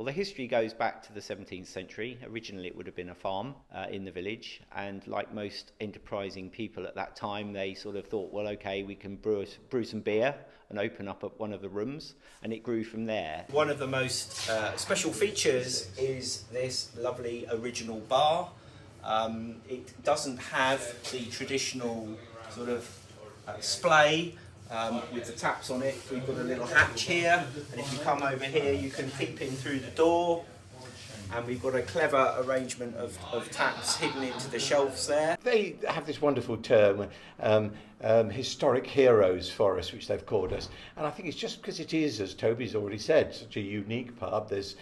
Well, the history goes back to the 17th century. Originally, it would have been a farm in the village, and like most enterprising people at that time, they sort of thought, well, okay, we can brew some beer and open up one of the rooms, and it grew from there. One of the most special features is this lovely original bar. It doesn't have the traditional sort of splay with the taps on it. We've got a little hatch here, and if you come over here you can peep in through the door, and we've got a clever arrangement of taps hidden into the shelves there. They have this wonderful term, historic heroes for us, which they've called us. And I think it's just because it is, as Toby's already said, such a unique pub. There's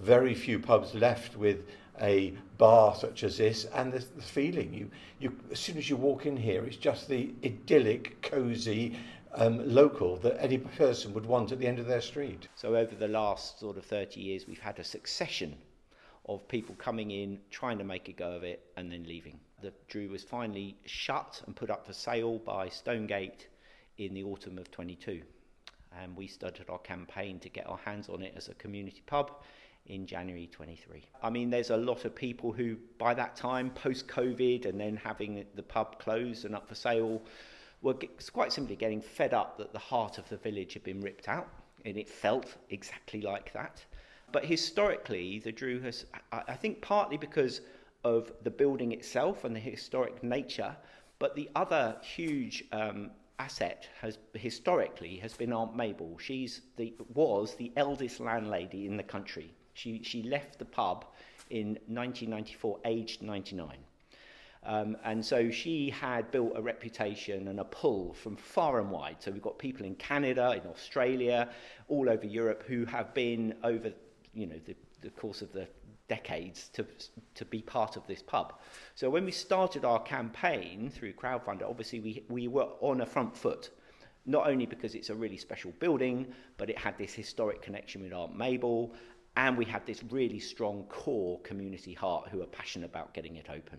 very few pubs left with a bar such as this, and the feeling, you as soon as you walk in here, it's just the idyllic, cosy local that any person would want at the end of their street. So over the last sort of 30 years, we've had a succession of people coming in, trying to make a go of it, and then leaving. The Drew was finally shut and put up for sale by Stonegate in the autumn of 22. And we started our campaign to get our hands on it as a community pub in January 23. I mean, there's a lot of people who, by that time, post-COVID and then having the pub closed and up for sale, were quite simply getting fed up that the heart of the village had been ripped out, and it felt exactly like that. But historically, the Drew has, I think partly because of the building itself and the historic nature, but the other huge asset historically has been Aunt Mabel. Was the eldest landlady in the country. She left the pub in 1994, aged 99. And so she had built a reputation and a pull from far and wide. So we've got people in Canada, in Australia, all over Europe who have been over, the course of the decades to be part of this pub. So when we started our campaign through Crowdfunder, obviously we were on a front foot. Not only because it's a really special building, but it had this historic connection with Aunt Mabel, and we had this really strong core community heart who are passionate about getting it open.